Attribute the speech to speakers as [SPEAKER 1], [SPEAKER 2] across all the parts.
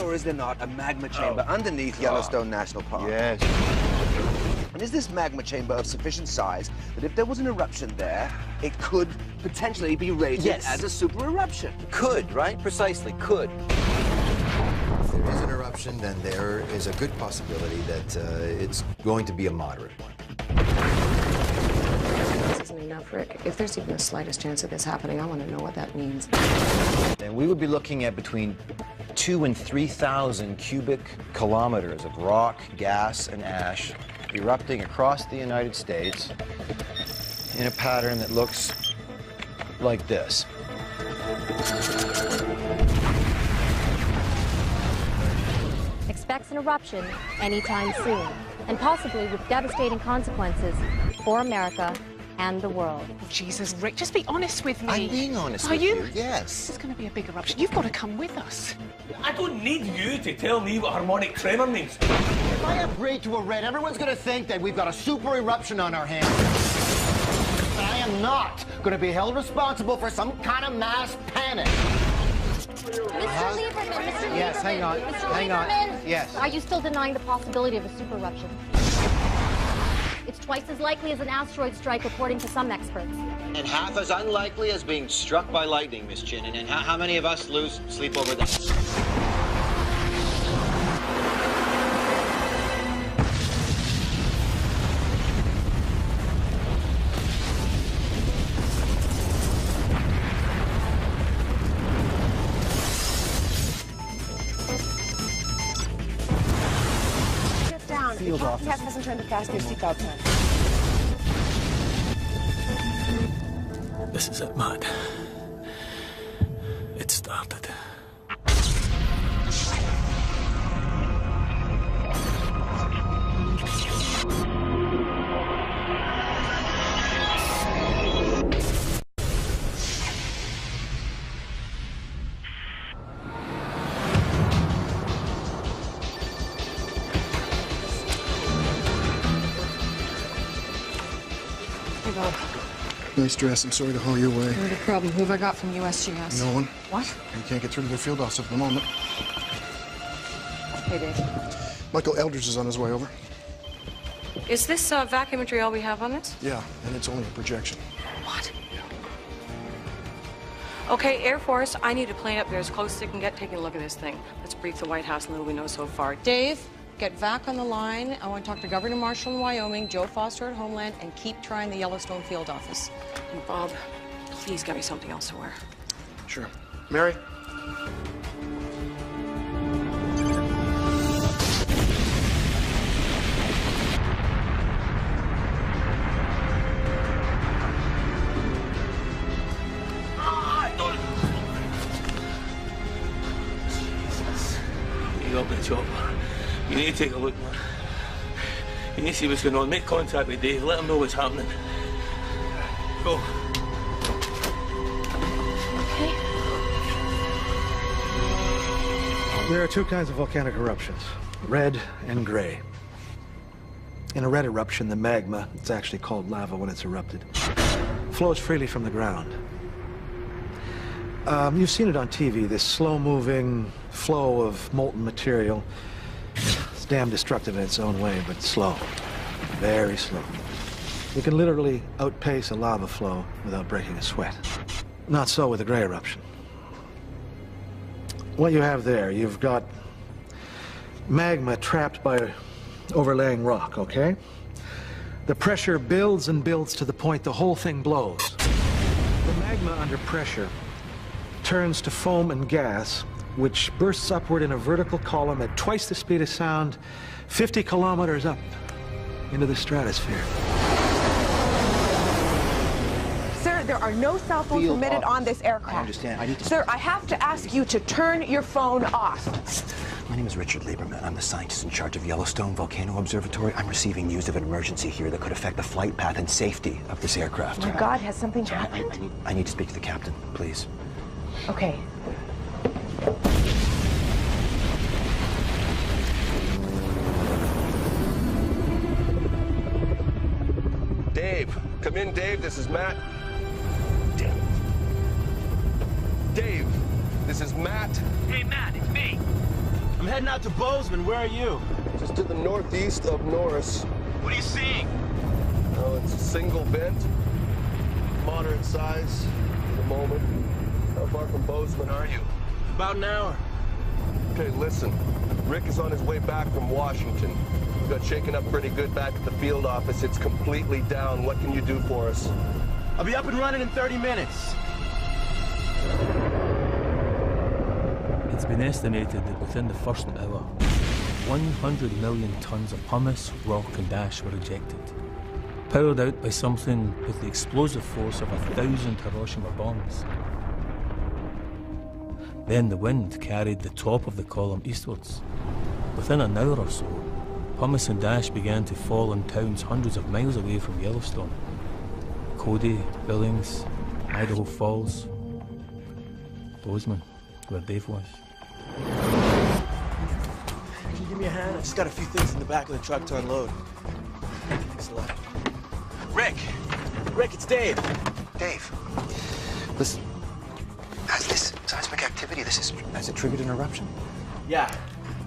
[SPEAKER 1] or is there not a magma chamber underneath Yellowstone National Park?
[SPEAKER 2] Yes.
[SPEAKER 1] And is this magma chamber of sufficient size that if there was an eruption there, it could potentially be rated as a super eruption?
[SPEAKER 3] Could, right? Precisely, could.
[SPEAKER 4] If there is an eruption, then there is a good possibility that it's going to be a moderate one.
[SPEAKER 5] This isn't enough, Rick. If there's even the slightest chance of this happening, I want to know what that means.
[SPEAKER 2] And we would be looking at between 2,000 and 3,000 cubic kilometers of rock, gas, and ash erupting across the United States in a pattern that looks like this.
[SPEAKER 6] Expects an eruption anytime soon, and possibly with devastating consequences for America and the world.
[SPEAKER 7] Jesus, Rick, just be honest with me.
[SPEAKER 2] I'm being honest with you, yes.
[SPEAKER 7] This is going to be a big eruption. You've got to come with us.
[SPEAKER 8] I don't need you to tell me what harmonic tremor means.
[SPEAKER 9] If I agree to a raid, everyone's going to think that we've got a super eruption on our hands. But I am not going to be held responsible for some kind of mass panic.
[SPEAKER 6] Mr. Lieberman,
[SPEAKER 9] Yes, hang on. Hang on. Yes.
[SPEAKER 6] Are you still denying the possibility of a super eruption? It's twice as likely as an asteroid strike, according to some experts.
[SPEAKER 3] And half as unlikely as being struck by lightning, Miss Chin. And how many of us lose sleep over that?
[SPEAKER 5] The captain hasn't turned the fasten your seatbelt sign.
[SPEAKER 8] This is it, Matt. It started.
[SPEAKER 10] Nice dress. I'm sorry to haul you away.
[SPEAKER 5] No problem. Who have I got from USGS?
[SPEAKER 10] No one.
[SPEAKER 5] What?
[SPEAKER 10] You can't get through to their field office at the moment.
[SPEAKER 5] Hey, Dave.
[SPEAKER 10] Michael Eldridge is on his way over.
[SPEAKER 5] Is this vac imagery all we have on this?
[SPEAKER 10] Yeah, and it's only a projection.
[SPEAKER 5] What? Okay, Air Force, I need a plane up there as close as they can get taking a look at this thing. Let's brief the White House on little we know so far. Dave, get VAC on the line. I want to talk to Governor Marshall in Wyoming, Joe Foster at Homeland, and keep trying the Yellowstone field office. And Bob, please get me something else to wear.
[SPEAKER 10] Sure. Mary?
[SPEAKER 8] You got the chopper. You need to take a look, man. You need to see what's going on. Make contact with Dave. Let him know what's happening. Go.
[SPEAKER 6] Okay.
[SPEAKER 11] There are two kinds of volcanic eruptions, red and gray. In a red eruption, the magma, it's actually called lava when it's erupted, flows freely from the ground. You've seen it on TV, this slow-moving flow of molten material. It's damn destructive in its own way, but slow, very slow. You can literally outpace a lava flow without breaking a sweat. Not so with a gray eruption. What you have there, you've got magma trapped by overlaying rock, okay? The pressure builds and builds to the point the whole thing blows. The magma under pressure turns to foam and gas, which bursts upward in a vertical column at twice the speed of sound, 50 kilometers up into the stratosphere.
[SPEAKER 12] Sir, there are no cell phones permitted on this aircraft.
[SPEAKER 2] I understand. I need to...
[SPEAKER 12] Sir, I have to ask you to turn your phone off.
[SPEAKER 2] My name is Richard Lieberman. I'm the scientist in charge of Yellowstone Volcano Observatory. I'm receiving news of an emergency here that could affect the flight path and safety of this aircraft.
[SPEAKER 12] My God, has something happened?
[SPEAKER 2] I need to speak to the captain, please.
[SPEAKER 12] Okay.
[SPEAKER 13] Dave, come in, Dave. This is Matt. Dave, this is Matt.
[SPEAKER 8] Hey, Matt, it's me.
[SPEAKER 14] I'm heading out to Bozeman. Where are you?
[SPEAKER 13] Just to the northeast of Norris.
[SPEAKER 14] What are you seeing?
[SPEAKER 13] Oh, it's a single vent. Moderate size at the moment. How far from Bozeman are you?
[SPEAKER 14] About an hour.
[SPEAKER 13] Okay, listen. Rick is on his way back from Washington. We got shaken up pretty good back at the field office. It's completely down. What can you do for us?
[SPEAKER 14] I'll be up and running in 30 minutes.
[SPEAKER 8] It's been estimated that within the first hour, 100 million tons of pumice, rock and ash were ejected, powered out by something with the explosive force of 1,000 Hiroshima bombs. Then the wind carried the top of the column eastwards. Within an hour or so, pumice and ash began to fall in towns hundreds of miles away from Yellowstone. Cody, Billings, Idaho Falls, Bozeman, where Dave was.
[SPEAKER 14] Can you give me a hand? I just got a few things in the back of the truck to unload. Thanks a lot. Rick! Rick, it's Dave.
[SPEAKER 2] Dave, listen. Has this seismic activity, has it triggered an eruption?
[SPEAKER 14] Yeah,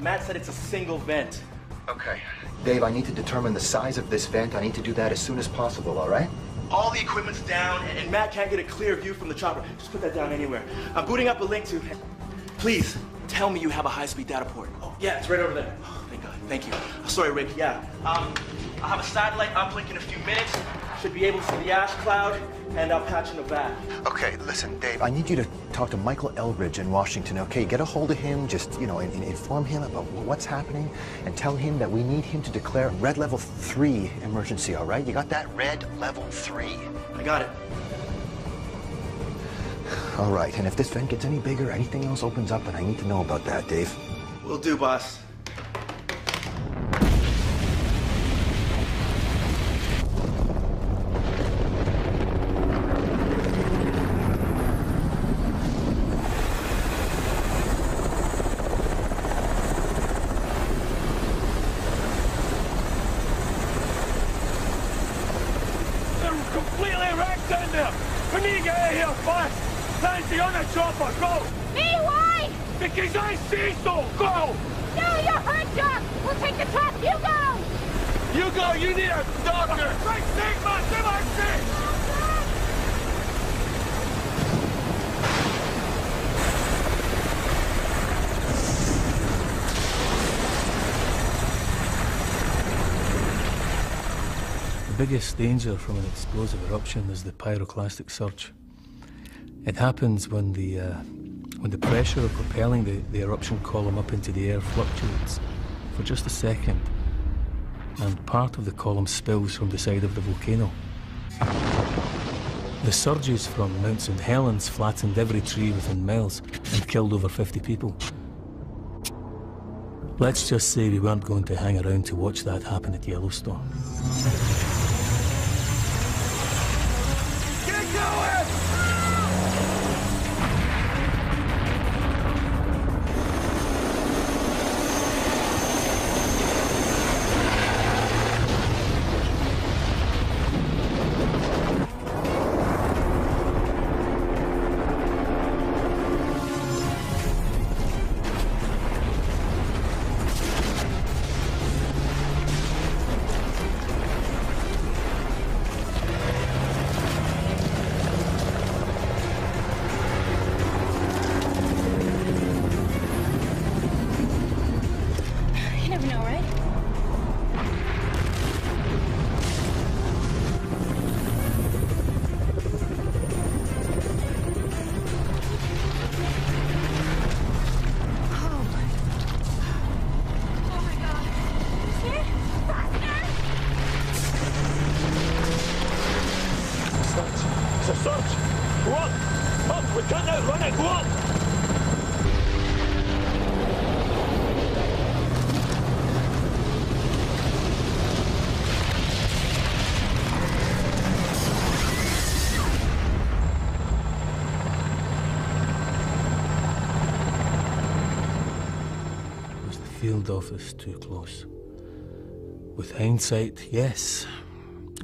[SPEAKER 14] Matt said it's a single vent.
[SPEAKER 2] Okay. Dave, I need to determine the size of this vent. I need to do that as soon as possible, all right?
[SPEAKER 14] All the equipment's down, and Matt can't get a clear view from the chopper. Just put that down anywhere. I'm booting up a link to... Please, tell me you have a high-speed data port. Oh, yeah, it's right over there. Oh, thank God. Thank you. Sorry, Rick. Yeah. I'll have a satellite uplink in a few minutes. Should be able to see the ash cloud, and I'll patch in the back.
[SPEAKER 2] Okay, listen, Dave, I need you to talk to Michael Eldridge in Washington, okay? Get a hold of him, just, you know, inform him about what's happening, and tell him that we need him to declare red level 3 emergency, all right? You got that? Red level 3.
[SPEAKER 14] I got it.
[SPEAKER 2] All right, and if this vent gets any bigger, anything else opens up, and I need to know about that, Dave.
[SPEAKER 14] Will do, boss.
[SPEAKER 8] Because I say so! Go!
[SPEAKER 15] No, you're hurt, Doc! We'll take the truck! You go!
[SPEAKER 8] You go! You need a doctor! Right, Sigma! The biggest danger from an explosive eruption is the pyroclastic surge. It happens when the pressure of propelling the eruption column up into the air fluctuates for just a second, and part of the column spills from the side of the volcano. The surges from Mount St. Helens flattened every tree within miles and killed over 50 people. Let's just say we weren't going to hang around to watch that happen at Yellowstone. Get going! Field office too close. With hindsight, yes,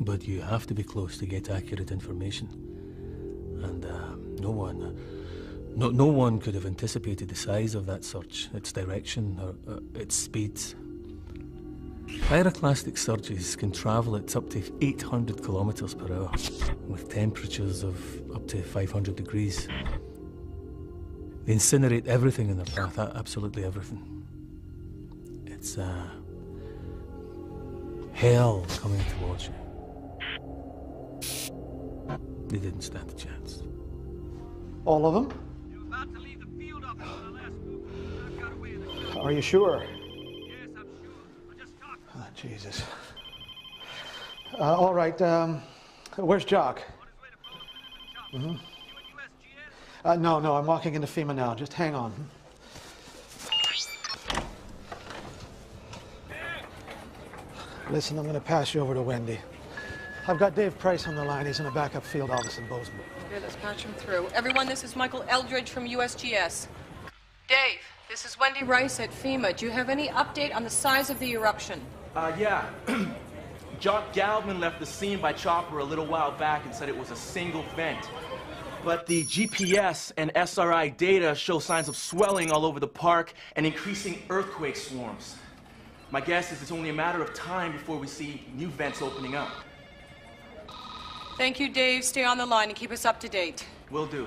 [SPEAKER 8] but you have to be close to get accurate information. And no No one could have anticipated the size of that surge, its direction, or its speed. Pyroclastic surges can travel at up to 800 kilometers per hour, with temperatures of up to 500 degrees. They incinerate everything in their path, absolutely everything. It's hell coming towards you. They didn't stand a chance.
[SPEAKER 11] All of them? Are you sure?
[SPEAKER 15] Yes, I'm sure. I just talked.
[SPEAKER 11] Oh, Jesus. All right, where's Jock? Mm-hmm. No, I'm walking into FEMA now. Just hang on. Listen, I'm going to pass you over to Wendy. I've got Dave Price on the line. He's in a backup field office in Bozeman.
[SPEAKER 5] Okay, let's patch him through. Everyone, this is Michael Eldridge from USGS. Dave, this is Wendy Rice at FEMA. Do you have any update on the size of the eruption?
[SPEAKER 14] Yeah. Jock Galvin left the scene by chopper a little while back and said it was a single vent. But the GPS and SRI data show signs of swelling all over the park and increasing earthquake swarms. My guess is it's only a matter of time before we see new vents opening up.
[SPEAKER 5] Thank you, Dave. Stay on the line and keep us up to date.
[SPEAKER 14] Will do.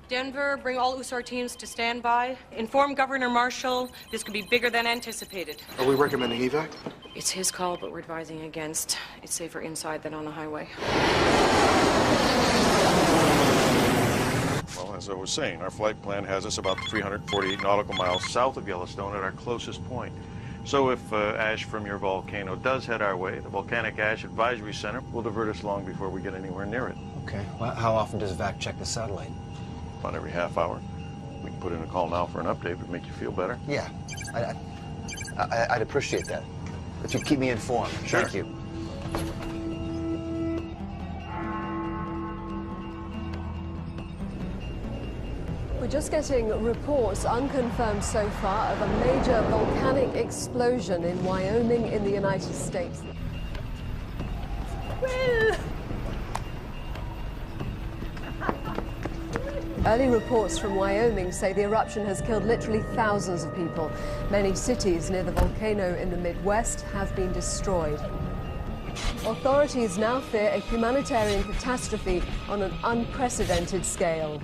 [SPEAKER 5] Denver, bring all USAR teams to standby. Inform Governor Marshall this could be bigger than anticipated.
[SPEAKER 10] Are we recommending evac?
[SPEAKER 5] It's his call, but we're advising against. It's safer inside than on the highway.
[SPEAKER 16] Well, as I was saying, our flight plan has us about 348 nautical miles south of Yellowstone at our closest point. So if ash from your volcano does head our way, the Volcanic Ash Advisory Center will divert us long before we get anywhere near it.
[SPEAKER 2] Okay. Well, how often does VAC check the satellite?
[SPEAKER 16] About every half hour. We can put in a call now for an update. Would make you feel better.
[SPEAKER 2] Yeah. I'd appreciate that. If you'd keep me informed.
[SPEAKER 16] Sure.
[SPEAKER 2] Thank you.
[SPEAKER 17] We're just getting reports, unconfirmed so far, of a major volcanic explosion in Wyoming in the United States. Early reports from Wyoming say the eruption has killed literally thousands of people. Many cities near the volcano in the Midwest have been destroyed. Authorities now fear a humanitarian catastrophe on an unprecedented scale.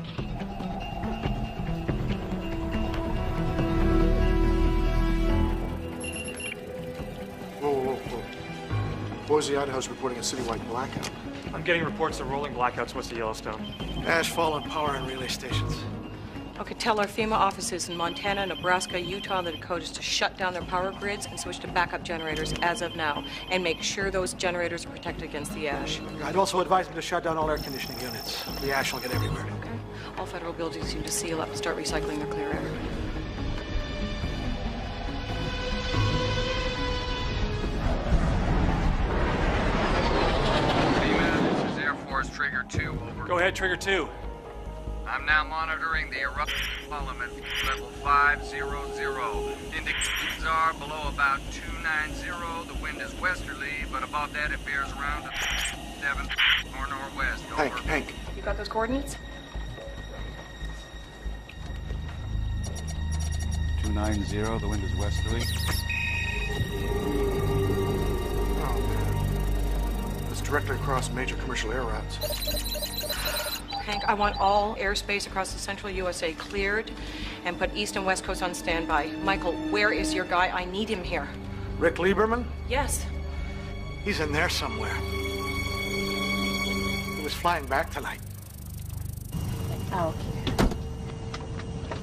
[SPEAKER 10] Boise, Idaho's reporting a citywide blackout.
[SPEAKER 18] I'm getting reports of rolling blackouts west of Yellowstone.
[SPEAKER 11] Ash fall on power and relay stations.
[SPEAKER 5] Okay, tell our FEMA offices in Montana, Nebraska, Utah, and the Dakotas to shut down their power grids and switch to backup generators as of now, and make sure those generators are protected against the ash.
[SPEAKER 11] I'd also advise them to shut down all air conditioning units. The ash will get everywhere.
[SPEAKER 5] Okay. All federal buildings need to seal up and start recycling their clear air.
[SPEAKER 19] Trigger 2, over.
[SPEAKER 18] Go ahead, Trigger 2.
[SPEAKER 19] I'm now monitoring the eruption column at level 500. Indications are below about 290. The wind is westerly, but above that it bears around to 7 or northwest. Over.
[SPEAKER 10] Hank.
[SPEAKER 5] You got those coordinates?
[SPEAKER 20] 290, the wind is westerly.
[SPEAKER 10] Directly across major commercial air routes.
[SPEAKER 5] Hank, I want all airspace across the central USA cleared and put east and west coast on standby. Michael, where is your guy? I need him here.
[SPEAKER 11] Rick Lieberman?
[SPEAKER 5] Yes.
[SPEAKER 11] He's in there somewhere. He was flying back tonight.
[SPEAKER 12] Okay.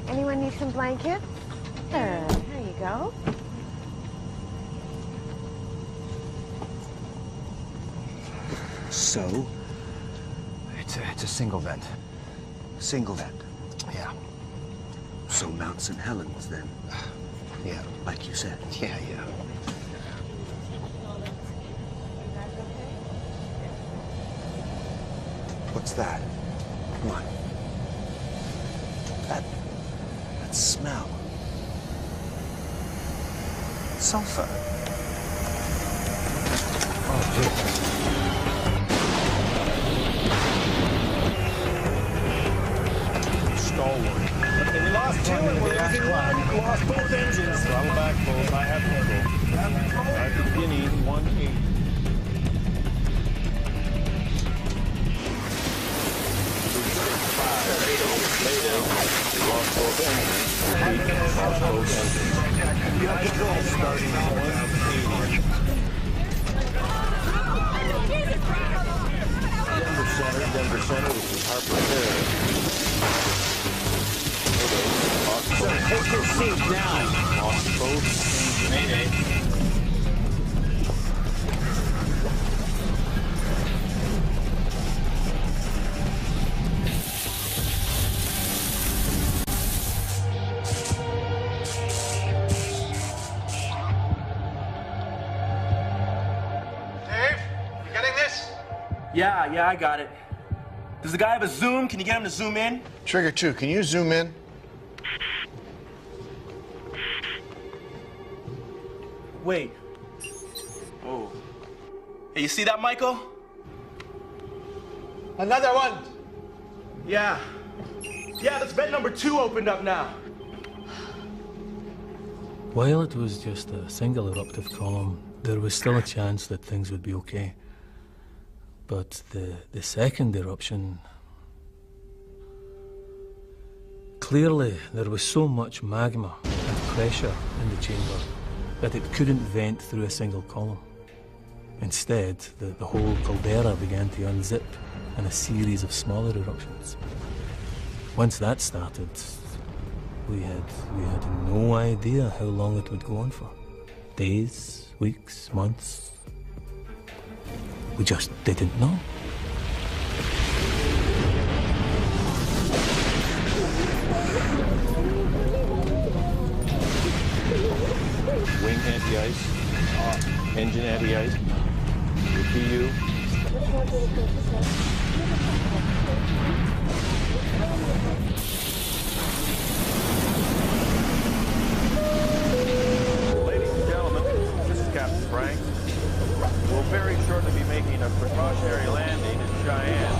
[SPEAKER 12] Anyone need some blanket? Here you go.
[SPEAKER 1] So,
[SPEAKER 2] It's a single vent.
[SPEAKER 1] single vent.
[SPEAKER 2] Yeah.
[SPEAKER 1] So Mount St. Helens, then.
[SPEAKER 2] Yeah.
[SPEAKER 1] Like you said.
[SPEAKER 2] Yeah.
[SPEAKER 1] What's that? What? That smell. Sulfur.
[SPEAKER 2] Oh, Jesus.
[SPEAKER 13] Okay, we lost 2 and we're losing 1. We lost both engines.
[SPEAKER 16] Throttle back, both. I have control. At the beginning, 180. Mayday. We lost both engines. Lost both engines. You have control. Starting 180. Denver Center, this is Harper Hill.
[SPEAKER 9] Take your seat now.
[SPEAKER 16] Lost both.
[SPEAKER 9] Mayday.
[SPEAKER 14] Dave, you getting this? Yeah, I got it. Does the guy have a zoom? Can you get him to zoom in?
[SPEAKER 10] Trigger 2, can you zoom in?
[SPEAKER 14] Wait. Whoa. Hey, you see that, Michael?
[SPEAKER 10] Another one.
[SPEAKER 14] Yeah. Yeah, that's vent number 2 opened up now.
[SPEAKER 8] While it was just a single eruptive column, there was still a chance that things would be okay. But the second eruption, clearly there was so much magma and pressure in the chamber that it couldn't vent through a single column. Instead, the whole caldera began to unzip in a series of smaller eruptions. Once that started, we had no idea how long it would go on for. Days, weeks, months. We just didn't know.
[SPEAKER 16] Wing anti-ice, engine anti-ice, PU. Ladies and gentlemen, this is Captain Frank. We'll very shortly be making a precautionary landing in Cheyenne.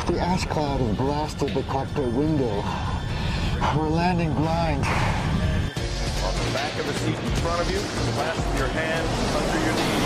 [SPEAKER 9] The ash cloud has blasted the cockpit window. We're landing blind.
[SPEAKER 16] On the back of the seat in front of you, clasp your hands under your knees.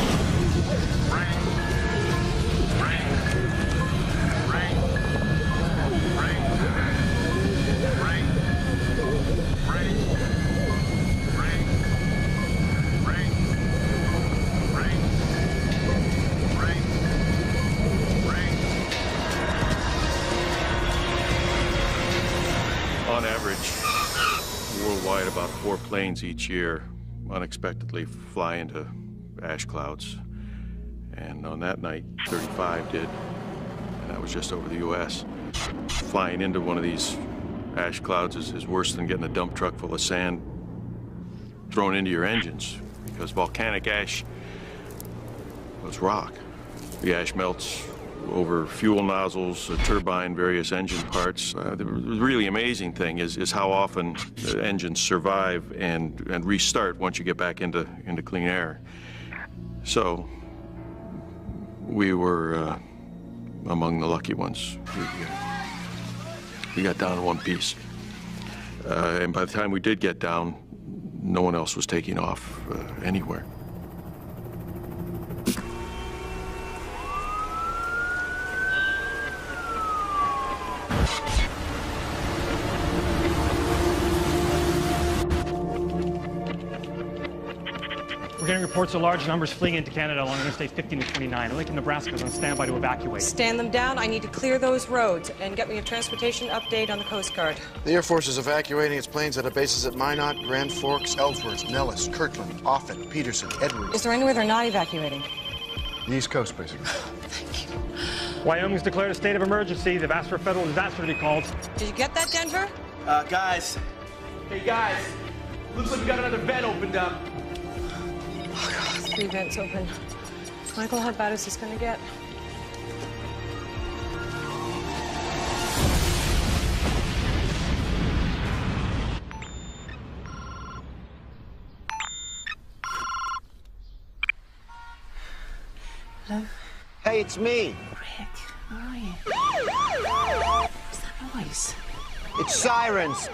[SPEAKER 16] On average, worldwide, about 4 planes each year unexpectedly fly into ash clouds. And on that night, 35 did, and that was just over the U.S. Flying into one of these ash clouds is worse than getting a dump truck full of sand thrown into your engines, because volcanic ash was rock. The ash melts over fuel nozzles, a turbine, various engine parts. The really amazing thing is how often the engines survive and restart once you get back into clean air. So we were among the lucky ones. We got down in one piece. And by the time we did get down, no one else was taking off anywhere.
[SPEAKER 18] We're getting reports of large numbers fleeing into Canada along Interstate 15 and 29. Lincoln, Nebraska is on standby to evacuate.
[SPEAKER 5] Stand them down. I need to clear those roads and get me a transportation update on the Coast Guard.
[SPEAKER 10] The Air Force is evacuating its planes out of bases at Minot, Grand Forks, Ellsworth, Nellis, Kirtland, Offutt, Peterson, Edwards.
[SPEAKER 5] Is there anywhere they're not evacuating?
[SPEAKER 10] The East Coast, basically.
[SPEAKER 18] Wyoming's declared a state of emergency. They've asked for a federal disaster to be called.
[SPEAKER 5] Did you get that, Denver?
[SPEAKER 14] Guys. Hey, guys. Looks like we got another vent opened up.
[SPEAKER 5] Oh, God, 3 vents open. Michael, how bad is this going to get?
[SPEAKER 9] Hello? Hey, it's me.
[SPEAKER 7] Rick, where are you? noise?
[SPEAKER 3] It's sirens.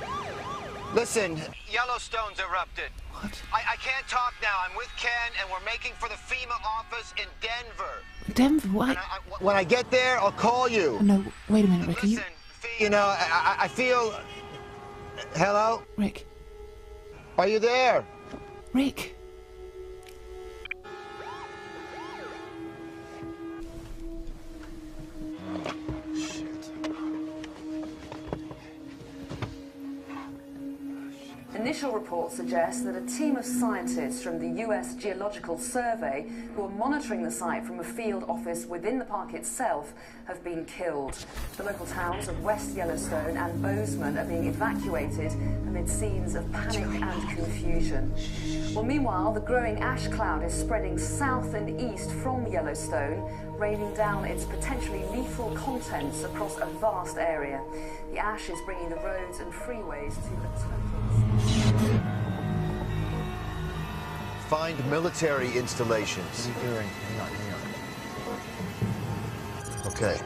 [SPEAKER 3] Listen, Yellowstone's erupted.
[SPEAKER 7] What?
[SPEAKER 3] I can't talk now. I'm with Ken, and we're making for the FEMA office in Denver.
[SPEAKER 7] Denver, why?
[SPEAKER 3] And when I get there, I'll call you.
[SPEAKER 7] No, wait a minute, Rick. Are you...
[SPEAKER 3] You know, I feel... Hello?
[SPEAKER 7] Rick.
[SPEAKER 3] Are you there?
[SPEAKER 7] Rick.
[SPEAKER 21] Initial reports suggest that a team of scientists from the US Geological Survey, who are monitoring the site from a field office within the park itself, have been killed. The local towns of West Yellowstone and Bozeman are being evacuated amid scenes of panic and confusion. Well, meanwhile, the growing ash cloud is spreading south and east from Yellowstone, raining down its potentially lethal contents across a vast area. The ash is bringing the roads and freeways to a total...
[SPEAKER 3] Find military installations.
[SPEAKER 2] What are you doing? Hang on.
[SPEAKER 3] Okay.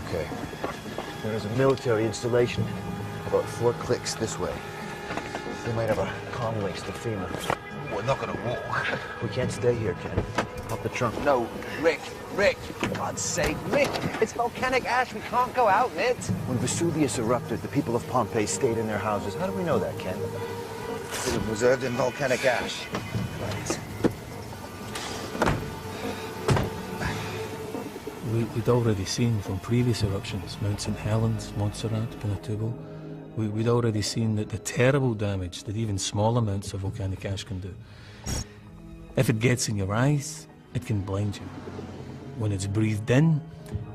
[SPEAKER 3] Okay. There's a military installation about 4 clicks this way. They might have a comm links to FEMA. We're not gonna walk. We can't stay here, Ken. Pop the trunk.
[SPEAKER 1] No, Rick, for God's sake, Rick, it's volcanic ash. We can't go out in it.
[SPEAKER 2] When Vesuvius erupted, the people of Pompeii stayed in their houses. How do we know that, Ken?
[SPEAKER 3] It was preserved in volcanic ash.
[SPEAKER 8] We'd already seen from previous eruptions, Mount St. Helens, Montserrat, Pinatubo, we'd already seen that the terrible damage that even small amounts of volcanic ash can do. If it gets in your eyes, it can blind you. When it's breathed in,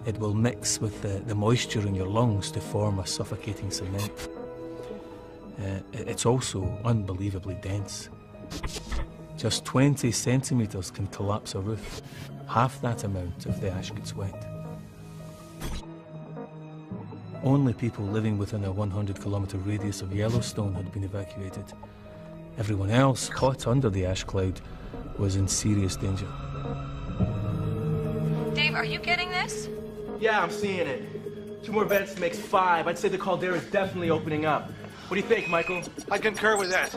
[SPEAKER 8] it will mix with the moisture in your lungs to form a suffocating cement. It's also unbelievably dense. Just 20 centimeters can collapse a roof, half that amount if the ash gets wet. Only people living within a 100-kilometer radius of Yellowstone had been evacuated. Everyone else, caught under the ash cloud, was in serious danger.
[SPEAKER 5] Dave, are you getting this?
[SPEAKER 14] Yeah, I'm seeing it. 2 more vents makes 5. I'd say the caldera is definitely opening up. What do you think, Michael?
[SPEAKER 10] I concur with that.